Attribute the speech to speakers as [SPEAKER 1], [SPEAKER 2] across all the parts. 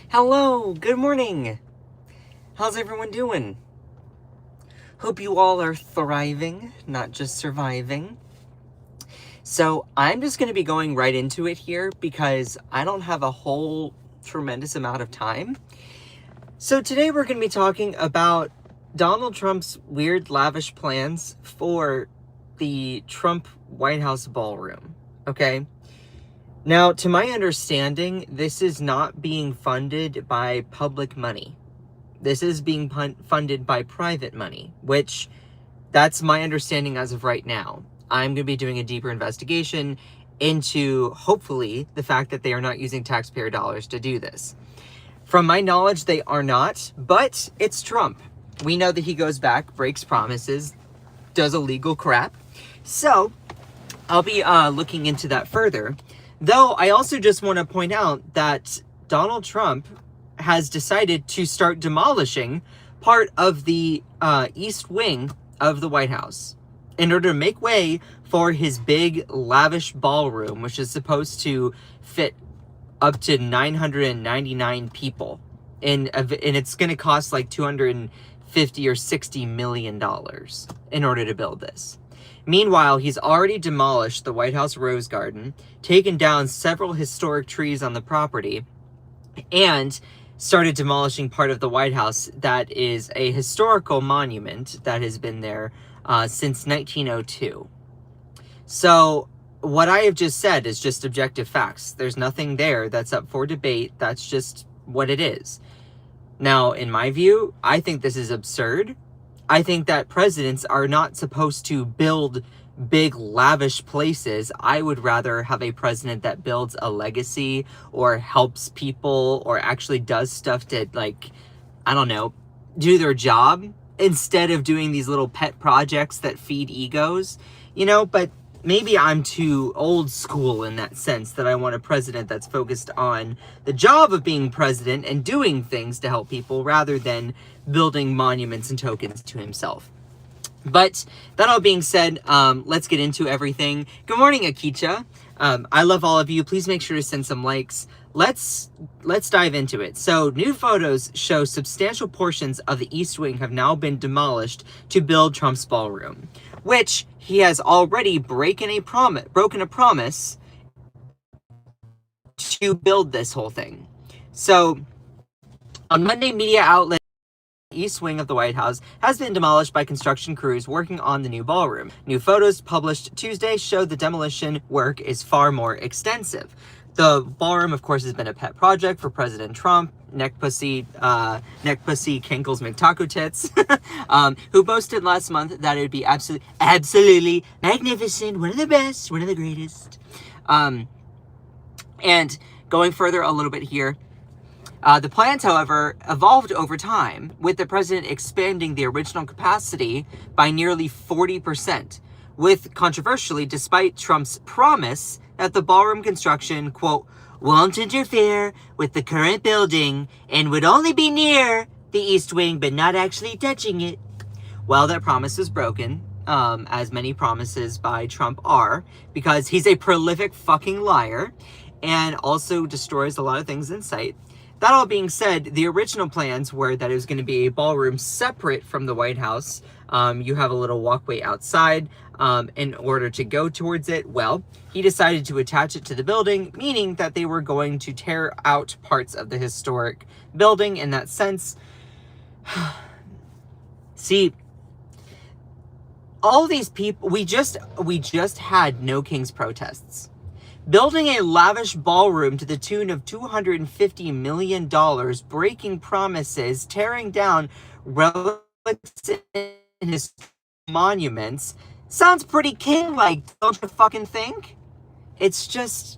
[SPEAKER 1] Hello, good morning. How's everyone doing? Hope you all are thriving, not just surviving. So I'm just going to be going right into it here because I don't have a whole tremendous amount of time. So today we're going to be talking about Donald Trump's weird, lavish plans for the Trump White House ballroom, okay? Now, to my understanding, this is not being funded by public money. This is being funded by private money, which that's my understanding as of right now. I'm going to be doing a deeper investigation into, hopefully, the fact that they are not using taxpayer dollars to do this. From my knowledge, they are not, but it's Trump. We know that he goes back, breaks promises, does illegal crap. So I'll be looking into that further. Though I also just want to point out that Donald Trump has decided to start demolishing part of the east wing of the White House in order to make way for his big, lavish ballroom, which is supposed to fit up to 999 people. And it's going to cost like $250 or $60 million in order to build this. Meanwhile, he's already demolished the White House Rose Garden, taken down several historic trees on the property, and started demolishing part of the White House that is a historical monument that has been there since 1902. So what I have just said is just objective facts. There's nothing there that's up for debate. That's just what it is. Now, in my view, I think this is absurd. I think that presidents are not supposed to build big, lavish places. I would rather have a president that builds a legacy or helps people or actually does stuff to, like, I don't know, do their job instead of doing these little pet projects that feed egos, you know. But maybe I'm too old school in that sense, that I want a president that's focused on the job of being president and doing things to help people rather than building monuments and tokens to himself. But that all being said, let's get into everything. Good morning, Akicha. I love all of you. Please make sure to send some likes. Let's dive into it. So, new photos show substantial portions of the East Wing have now been demolished to build Trump's ballroom, which he has already broken a promise to build this whole thing. So, on Monday, media outlets, the East Wing of the White House has been demolished by construction crews working on the new ballroom. New photos published Tuesday show the demolition work is far more extensive. The ballroom, of course, has been a pet project for President Trump, neck pussy Kinkles McTaco Tits, who boasted last month that it would be absolutely magnificent, one of the best, one of the greatest. And going further a little bit here, the plans, however, evolved over time, with the president expanding the original capacity by nearly 40%, with, controversially, despite Trump's promise that the ballroom construction, quote, won't interfere with the current building and would only be near the East Wing but not actually touching it. Well, that promise was broken, as many promises by Trump are, because he's a prolific fucking liar and also destroys a lot of things in sight. That all being said, the original plans were that it was going to be a ballroom separate from the White House. You have a little walkway outside in order to go towards it. Well, he decided to attach it to the building, meaning that they were going to tear out parts of the historic building in that sense. See, all these people, we just had No Kings protests. Building a lavish ballroom to the tune of $250 million, breaking promises, tearing down relics in his monuments, sounds pretty king-like, don't you fucking think? It's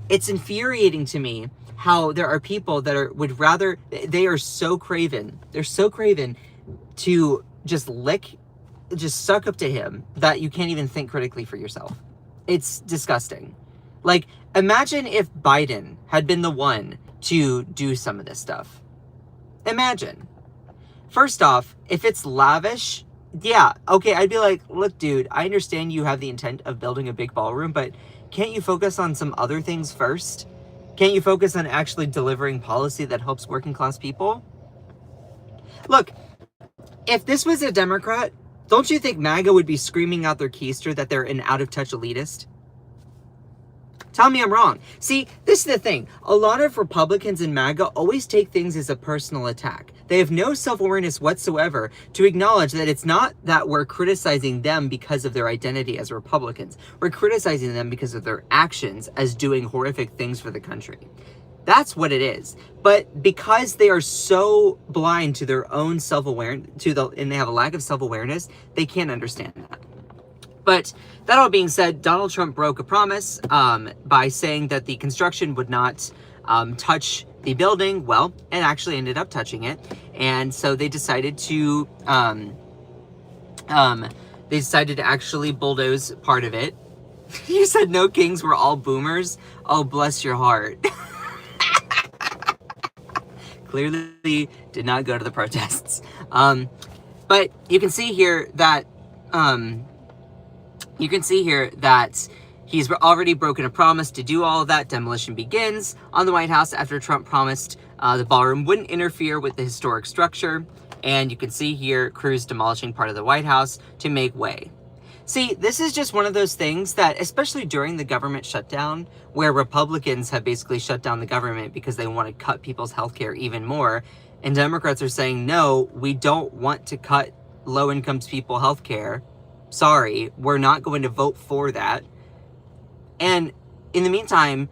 [SPEAKER 1] infuriating to me how there are people that they are so craven. They're so craven to just suck up to him that you can't even think critically for yourself. It's disgusting. Like, imagine if Biden had been the one to do some of this stuff. Imagine. First off, if it's lavish, yeah, okay, I'd be like, look, dude, I understand you have the intent of building a big ballroom, but can't you focus on some other things first? Can't you focus on actually delivering policy that helps working class people? Look, if this was a Democrat, don't you think MAGA would be screaming out their keister that they're an out-of-touch elitist? Tell me I'm wrong. See, this is the thing. A lot of Republicans and MAGA always take things as a personal attack. They have no self-awareness whatsoever to acknowledge that it's not that we're criticizing them because of their identity as Republicans. We're criticizing them because of their actions as doing horrific things for the country. That's what it is. But because they are so blind to their own self-awareness, and they have a lack of self-awareness, they can't understand that. But that all being said, Donald Trump broke a promise by saying that the construction would not touch the building. Well, it actually ended up touching it. And so they decided to actually bulldoze part of it. You said no kings were all boomers. Oh, bless your heart. Clearly did not go to the protests. But you can see here that he's already broken a promise to do all of that. Demolition begins on the White House after Trump promised the ballroom wouldn't interfere with the historic structure. And you can see here crews demolishing part of the White House to make way. See, this is just one of those things that, especially during the government shutdown, where Republicans have basically shut down the government because they want to cut people's health care even more, and Democrats are saying, no, we don't want to cut low-income people health care. Sorry, we're not going to vote for that. And in the meantime,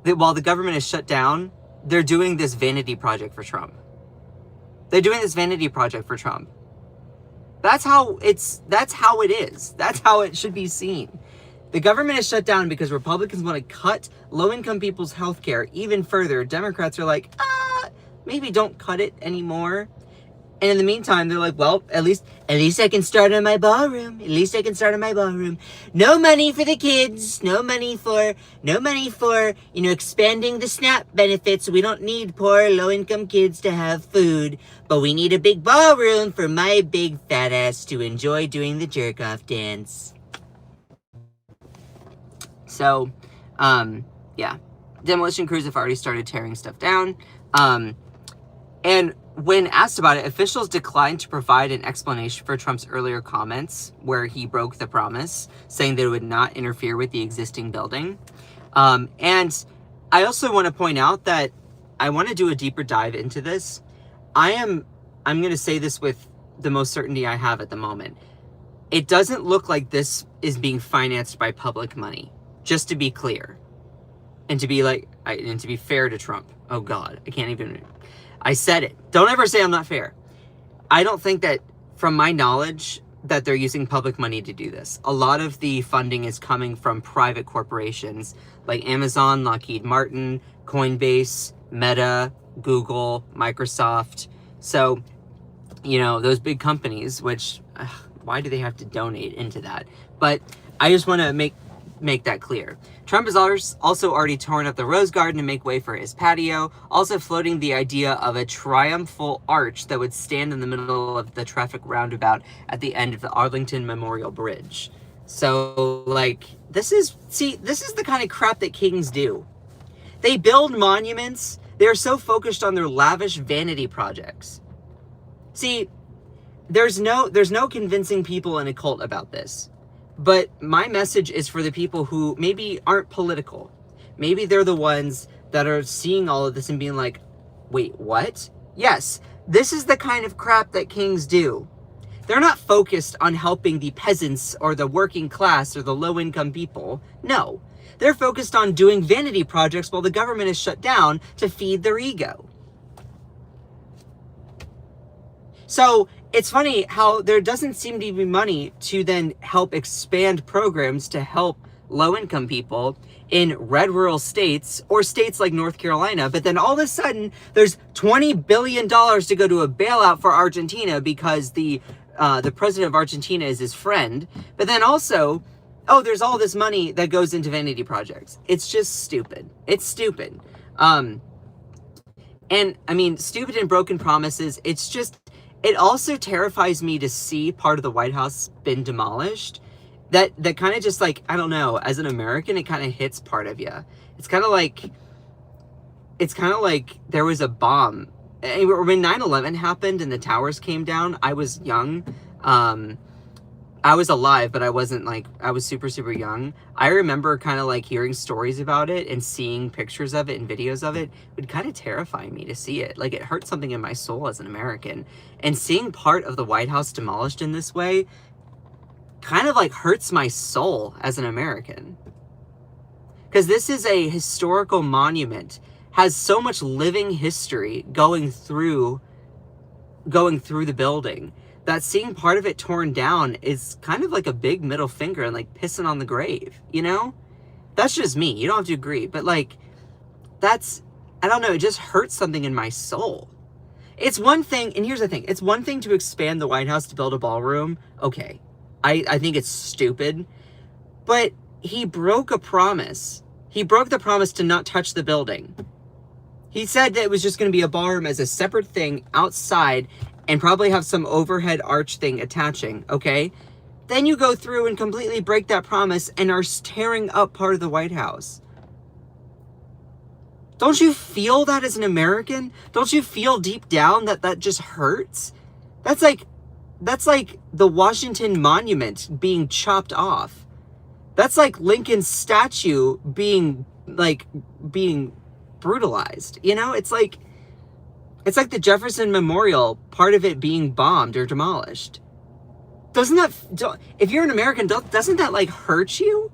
[SPEAKER 1] while the government is shut down, they're doing this vanity project for Trump. They're doing this vanity project for Trump. That's how it is. That's how it should be seen. The government is shut down because Republicans want to cut low-income people's health care even further. Democrats are like, maybe don't cut it anymore. And in the meantime, they're like, well, at least I can start on my ballroom. At least I can start on my ballroom. No money for the kids. No money for, expanding the SNAP benefits. We don't need poor low-income kids to have food. But we need a big ballroom for my big fat ass to enjoy doing the jerk-off dance. So, yeah. Demolition crews have already started tearing stuff down. And when asked about it, officials declined to provide an explanation for Trump's earlier comments where he broke the promise, saying that it would not interfere with the existing building. And I also want to point out that I want to do a deeper dive into this. I'm going to say this with the most certainty I have at the moment. It doesn't look like this is being financed by public money, just to be clear. And to be fair to Trump. Oh God, I said it. Don't ever say I'm not fair. I don't think that, from my knowledge, that they're using public money to do this. A lot of the funding is coming from private corporations like Amazon, Lockheed Martin, Coinbase, Meta, Google, Microsoft. So, those big companies, which, why do they have to donate into that? But I just want to make that clear. Trump has also already torn up the Rose Garden to make way for his patio, also floating the idea of a triumphal arch that would stand in the middle of the traffic roundabout at the end of the Arlington Memorial Bridge. So, this is the kind of crap that kings do. They build monuments. They are so focused on their lavish vanity projects. See, there's no convincing people in a cult about this. But my message is for the people who maybe aren't political. Maybe they're the ones that are seeing all of this and being like, wait, what? Yes, this is the kind of crap that kings do. They're not focused on helping the peasants or the working class or the low-income people. No, they're focused on doing vanity projects while the government is shut down to feed their ego. So it's funny how there doesn't seem to be money to then help expand programs to help low-income people in red rural states or states like North Carolina. But then all of a sudden, there's $20 billion to go to a bailout for Argentina because the president of Argentina is his friend. But then also, there's all this money that goes into vanity projects. It's just stupid. It's stupid. Stupid and broken promises. It also terrifies me to see part of the White House been demolished. That kind of just I don't know, as an American, it kind of hits part of you. It's kind of like, it's kind of like there was a bomb. When 9/11 happened and the towers came down, I was young. I was alive, but I wasn't like, I was super, super young. I remember kind of like hearing stories about it and seeing pictures of it and videos of it. It would kind of terrify me to see it. Like, it hurt something in my soul as an American. And seeing part of the White House demolished in this way kind of like hurts my soul as an American. Because this is a historical monument, has so much living history going through the building, that seeing part of it torn down is kind of like a big middle finger and like pissing on the grave, you know? That's just me. You don't have to agree. But like, that's, I don't know, it just hurts something in my soul. It's one thing, and here's the thing, it's one thing to expand the White House to build a ballroom. Okay. I think it's stupid. But he broke a promise. He broke the promise to not touch the building. He said that it was just going to be a ballroom as a separate thing outside and probably have some overhead arch thing attaching, okay? Then you go through and completely break that promise and are tearing up part of the White House. Don't you feel that as an American? Don't you feel deep down that that just hurts? That's like the Washington Monument being chopped off. That's like Lincoln's statue being brutalized, you know? It's like the Jefferson Memorial, part of it being bombed or demolished. Doesn't that, if you're an American, doesn't that like hurt you?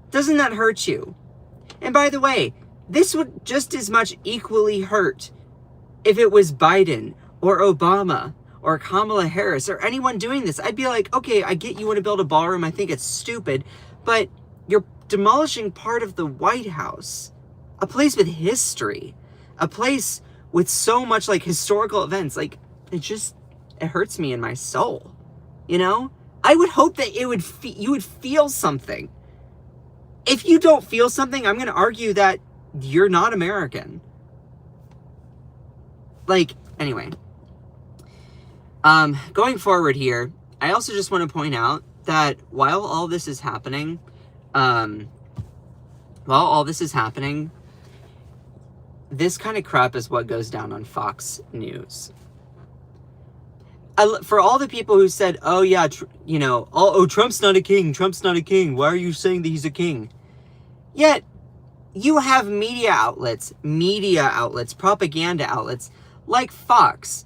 [SPEAKER 1] Doesn't that hurt you? And by the way, this would just as much equally hurt if it was Biden or Obama or Kamala Harris or anyone doing this. I'd be like, okay, I get you want to build a ballroom. I think it's stupid, but you're demolishing part of the White House, a place with history, a place with so much like historical events. Like, it hurts me in my soul, you know? I would hope that you would feel something. If you don't feel something, I'm going to argue that you're not American. Like, anyway. Going forward here, I also just want to point out that while all this is happening, this kind of crap is what goes down on Fox News. For all the people who said, oh yeah, Trump's not a king, Trump's not a king, why are you saying that he's a king? Yet, you have media outlets, propaganda outlets, like Fox,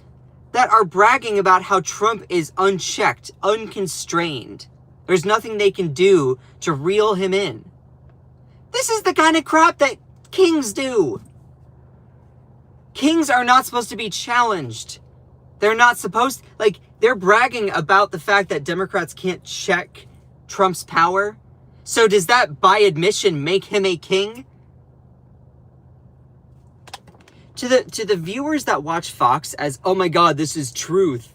[SPEAKER 1] that are bragging about how Trump is unchecked, unconstrained. There's nothing they can do to reel him in. This is the kind of crap that kings do. Kings are not supposed to be challenged. They're not supposed, they're bragging about the fact that Democrats can't check Trump's power. So does that, by admission, make him a king? To the viewers that watch Fox as, oh my God, this is truth,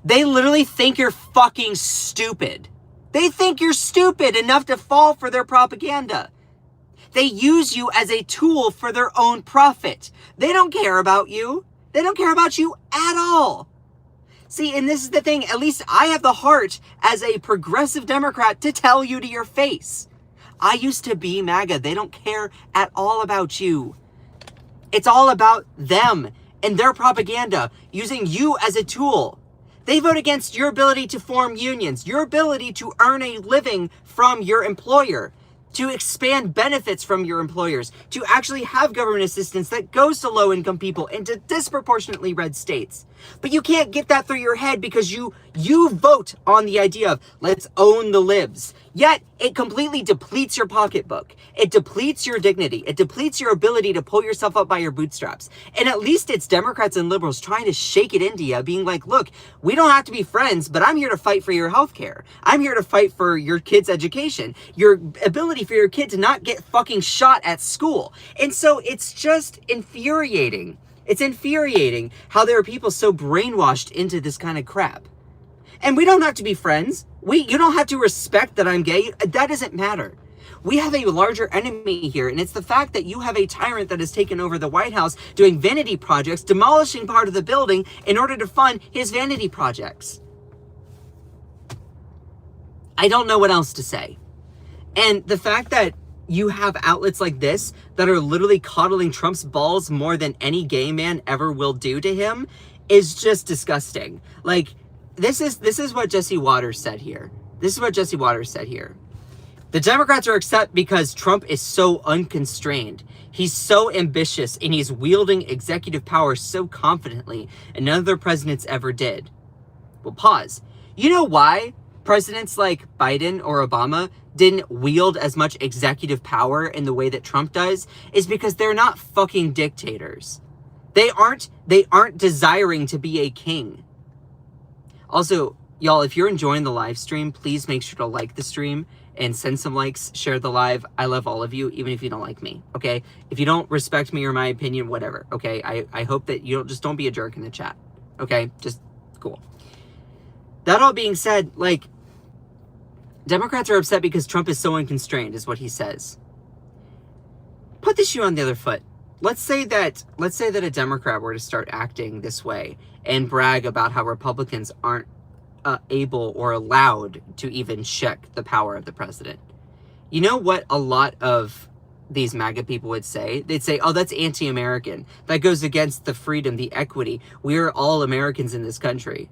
[SPEAKER 1] they literally think you're fucking stupid. They think you're stupid enough to fall for their propaganda. They use you as a tool for their own profit. They don't care about you. They don't care about you at all. See, and this is the thing, at least I have the heart as a progressive Democrat to tell you to your face. I used to be MAGA. They don't care at all about you. It's all about them and their propaganda, using you as a tool. They vote against your ability to form unions, your ability to earn a living from your employer, to expand benefits from your employers, to actually have government assistance that goes to low-income people and to disproportionately red states. But you can't get that through your head because you vote on the idea of let's own the libs. Yet it completely depletes your pocketbook. It depletes your dignity. It depletes your ability to pull yourself up by your bootstraps. And at least it's Democrats and liberals trying to shake it into you, being like, look, we don't have to be friends, but I'm here to fight for your health care. I'm here to fight for your kid's education, your ability for your kid to not get fucking shot at school. And so it's just infuriating. It's infuriating how there are people so brainwashed into this kind of crap. And we don't have to be friends. You don't have to respect that I'm gay. That doesn't matter. We have a larger enemy here, and it's the fact that you have a tyrant that has taken over the White House doing vanity projects, demolishing part of the building in order to fund his vanity projects. I don't know what else to say. And the fact that you have outlets like this that are literally coddling Trump's balls more than any gay man ever will do to him is just disgusting. Like, this is what Jesse Waters said here. This is what Jesse Waters said here. The Democrats are upset because Trump is so unconstrained. He's so ambitious and he's wielding executive power so confidently, and none of their presidents ever did. Well, pause. You know why presidents like Biden or Obama didn't wield as much executive power in the way that Trump does? Is because they're not fucking dictators. They aren't desiring to be a king. Also, y'all, if you're enjoying the live stream, please make sure to like the stream and send some likes, share the live. I love all of you, even if you don't like me, okay? If you don't respect me or my opinion, whatever, okay? I hope that you don't be a jerk in the chat, okay? Just cool. That all being said, like, Democrats are upset because Trump is so unconstrained, is what he says. Put the shoe on the other foot. Let's say that a Democrat were to start acting this way and brag about how Republicans aren't able or allowed to even check the power of the president. You know what a lot of these MAGA people would say? They'd say, oh, that's anti-American. That goes against the freedom, the equity. We're all Americans in this country.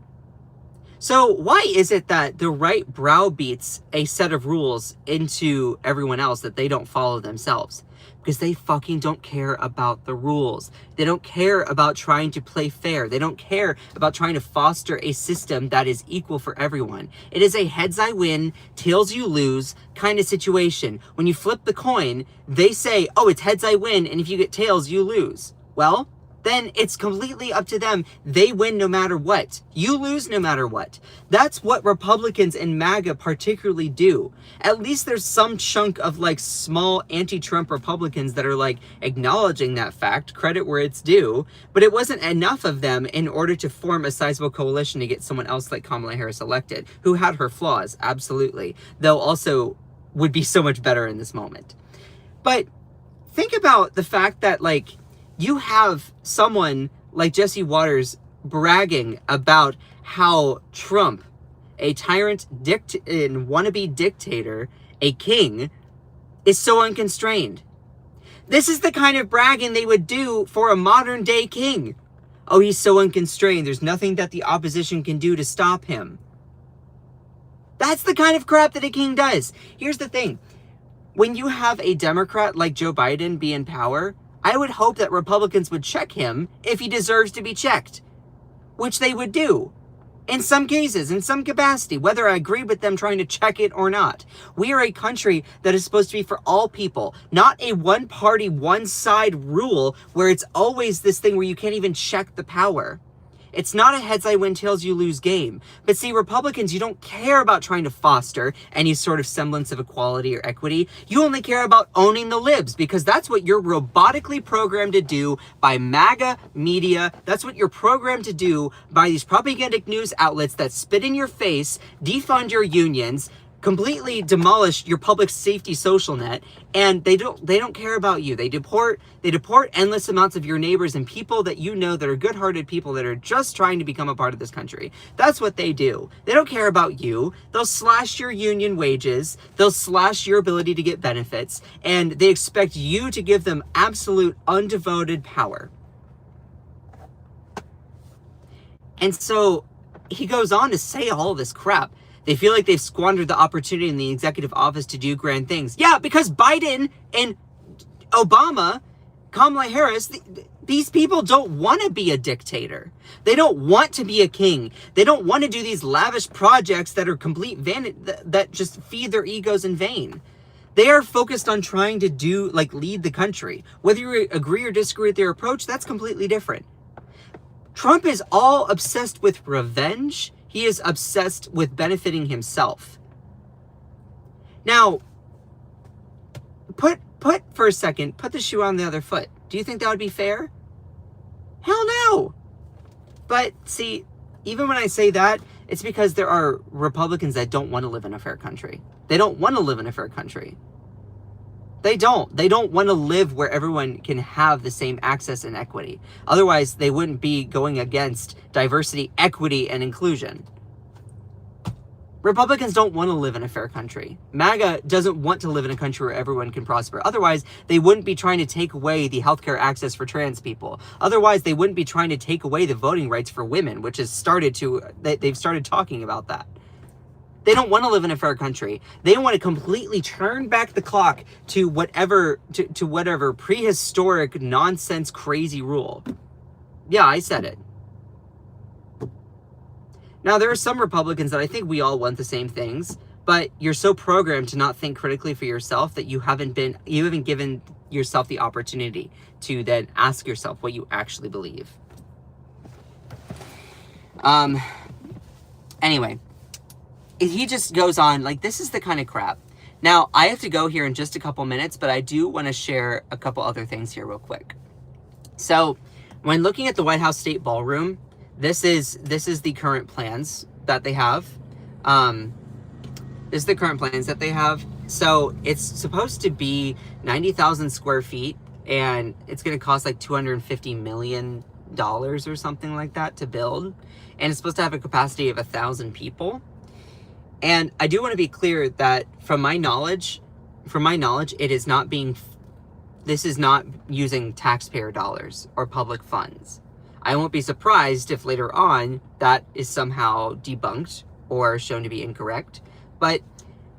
[SPEAKER 1] So why is it that the right browbeats a set of rules into everyone else that they don't follow themselves? Because they fucking don't care about the rules. They don't care about trying to play fair. They don't care about trying to foster a system that is equal for everyone. It is a heads I win, tails you lose kind of situation. When you flip the coin, they say, oh, it's heads I win, and if you get tails, you lose. Well, then it's completely up to them. They win no matter what. You lose no matter what. That's what Republicans and MAGA particularly do. At least there's some chunk of like small anti-Trump Republicans that are like acknowledging that fact, credit where it's due, but it wasn't enough of them in order to form a sizable coalition to get someone else like Kamala Harris elected, who had her flaws, absolutely, though also would be so much better in this moment. But think about the fact that like, you have someone like Jesse Waters bragging about how Trump, a tyrant and wannabe dictator, a king, is so unconstrained. This is the kind of bragging they would do for a modern day king. Oh, he's so unconstrained. There's nothing that the opposition can do to stop him. That's the kind of crap that a king does. Here's the thing. When you have a Democrat like Joe Biden be in power, I would hope that Republicans would check him if he deserves to be checked, which they would do in some cases, in some capacity, whether I agree with them trying to check it or not. We are a country that is supposed to be for all people, not a one-party, one-side rule where it's always this thing where you can't even check the power. It's not a heads I win, tails you lose game. But see, Republicans, you don't care about trying to foster any sort of semblance of equality or equity. You only care about owning the libs, because that's what you're robotically programmed to do by MAGA media. That's what you're programmed to do by these propagandic news outlets that spit in your face, defund your unions, completely demolish your public safety social net, and they don't care about you. They deport endless amounts of your neighbors and people that you know that are good-hearted people that are just trying to become a part of this country. That's what they do. They don't care about you. They'll slash your union wages. They'll slash your ability to get benefits, and they expect you to give them absolute undevoted power. And so he goes on to say all this crap. They feel like they've squandered the opportunity in the executive office to do grand things. Yeah, because Biden and Obama, Kamala Harris, these people don't want to be a dictator. They don't want to be a king. They don't want to do these lavish projects that are complete vanity, that just feed their egos in vain. They are focused on trying to lead the country. Whether you agree or disagree with their approach, that's completely different. Trump is all obsessed with revenge. He is obsessed with benefiting himself. Now, put for a second, put the shoe on the other foot. Do you think that would be fair? Hell no. But see, even when I say that, it's because there are Republicans that don't want to live in a fair country. They don't want to live in a fair country. They don't want to live where everyone can have the same access and equity. Otherwise, they wouldn't be going against diversity, equity, and inclusion. Republicans don't want to live in a fair country. MAGA doesn't want to live in a country where everyone can prosper. Otherwise, they wouldn't be trying to take away the healthcare access for trans people. Otherwise, they wouldn't be trying to take away the voting rights for women, which has started to, they've started talking about that. They don't want to live in a fair country. They want to completely turn back the clock to whatever, to whatever prehistoric nonsense crazy rule. Yeah, I said it. Now, there are some Republicans that I think we all want the same things, but you're so programmed to not think critically for yourself that you haven't given yourself the opportunity to then ask yourself what you actually believe. Anyway, he just goes on, like, this is the kind of crap. Now, I have to go here in just a couple minutes, but I do want to share a couple other things here real quick. So, when looking at the White House State Ballroom, this is the current plans that they have. This is the current plans that they have. So it's supposed to be 90,000 square feet, and it's going to cost like $250 million or something like that to build. And it's supposed to have a capacity of 1,000 people. And I do want to be clear that from my knowledge, it is not this is not using taxpayer dollars or public funds. I won't be surprised if later on that is somehow debunked or shown to be incorrect, but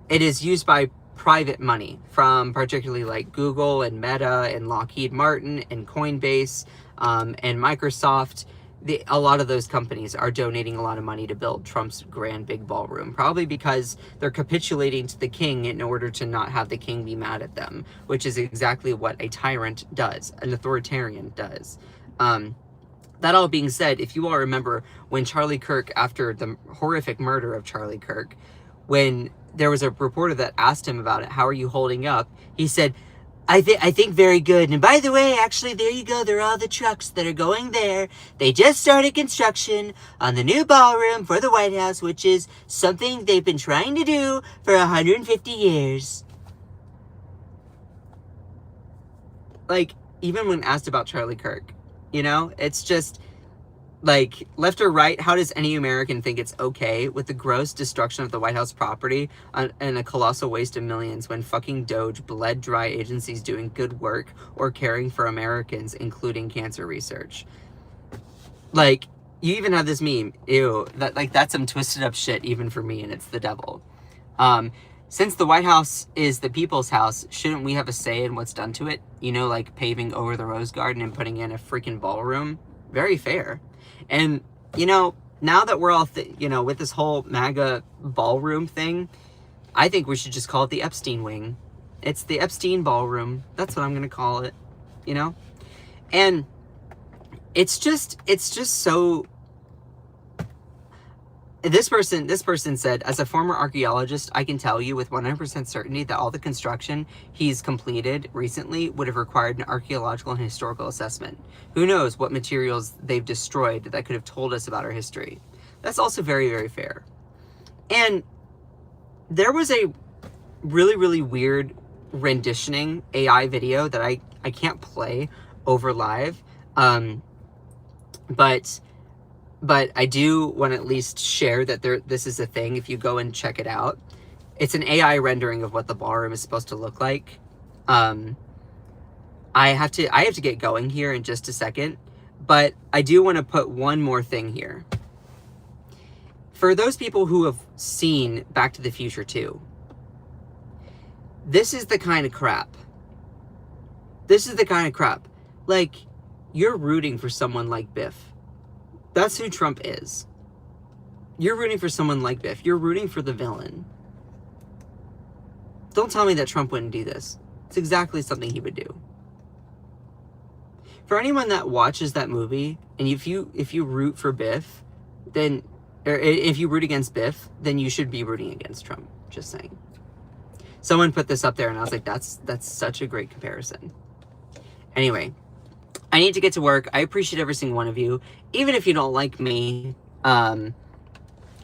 [SPEAKER 1] it is used by private money from particularly like Google and Meta and Lockheed Martin and Coinbase and Microsoft. A lot of those companies are donating a lot of money to build Trump's grand big ballroom, probably because they're capitulating to the king in order to not have the king be mad at them, which is exactly what a tyrant does, an authoritarian does. That all being said, if you all remember when Charlie Kirk, after the horrific murder of Charlie Kirk, when there was a reporter that asked him about it, how are you holding up? He said, I think very good. And by the way, actually, there you go. There are all the trucks that are going there. They just started construction on the new ballroom for the White House, which is something they've been trying to do for 150 years. Like, even when asked about Charlie Kirk, you know, it's just, like, left or right, how does any American think it's okay with the gross destruction of the White House property and a colossal waste of millions when fucking Doge bled dry agencies doing good work or caring for Americans, including cancer research? Like, you even have this meme, ew, that's some twisted up shit even for me, and it's the devil. Since the White House is the people's house, shouldn't we have a say in what's done to it? You know, like paving over the Rose Garden and putting in a freaking ballroom? Very fair. And, you know, now that we're all, with this whole MAGA ballroom thing, I think we should just call it the Epstein wing. It's the Epstein ballroom. That's what I'm going to call it, you know? And it's just so... This person said, as a former archaeologist, I can tell you with 100% certainty that all the construction he's completed recently would have required an archaeological and historical assessment. Who knows what materials they've destroyed that could have told us about our history. That's also very, very fair. And there was a really, really weird renditioning AI video that I can't play over live. But I do want to at least share that this is a thing if you go and check it out. It's an AI rendering of what the ballroom is supposed to look like. I have to get going here in just a second, but I do want to put one more thing here. For those people who have seen Back to the Future 2, this is the kind of crap. This is the kind of crap. Like, you're rooting for someone like Biff. That's who Trump is. You're rooting for someone like Biff. You're rooting for the villain. Don't tell me that Trump wouldn't do this. It's exactly something he would do. For anyone that watches that movie, and if you root for Biff, then, or if you root against Biff, then you should be rooting against Trump. Just saying. Someone put this up there, and I was like, that's such a great comparison. Anyway, I need to get to work. I appreciate every single one of you. Even if you don't like me,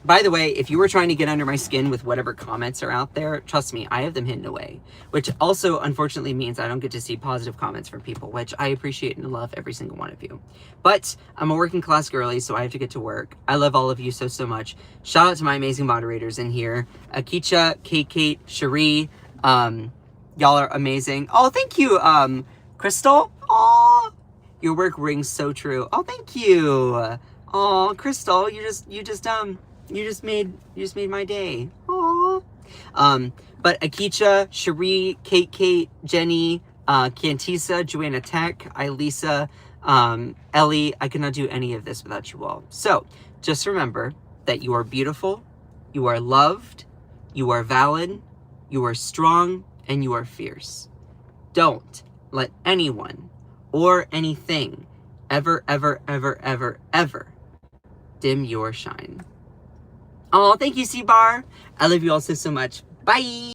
[SPEAKER 1] By the way, if you were trying to get under my skin with whatever comments are out there, trust me, I have them hidden away. Which also, unfortunately, means I don't get to see positive comments from people, which I appreciate and love every single one of you. But I'm a working class girly, so I have to get to work. I love all of you so, so much. Shout out to my amazing moderators in here. Akicha, Kate, Cherie. Y'all are amazing. Oh, thank you, Crystal. Aw, your work rings so true. Oh, thank you. Oh, Crystal, you just made my day. Aww. But Akicha, Cherie, Kate, Jenny, Cantisa, Joanna Tech, Ilisa, Ellie, I could not do any of this without you all. So just remember that you are beautiful, you are loved, you are valid, you are strong, and you are fierce. Don't let anyone or anything ever dim your shine. Oh, thank you, C-Bar. I love you all so much. Bye.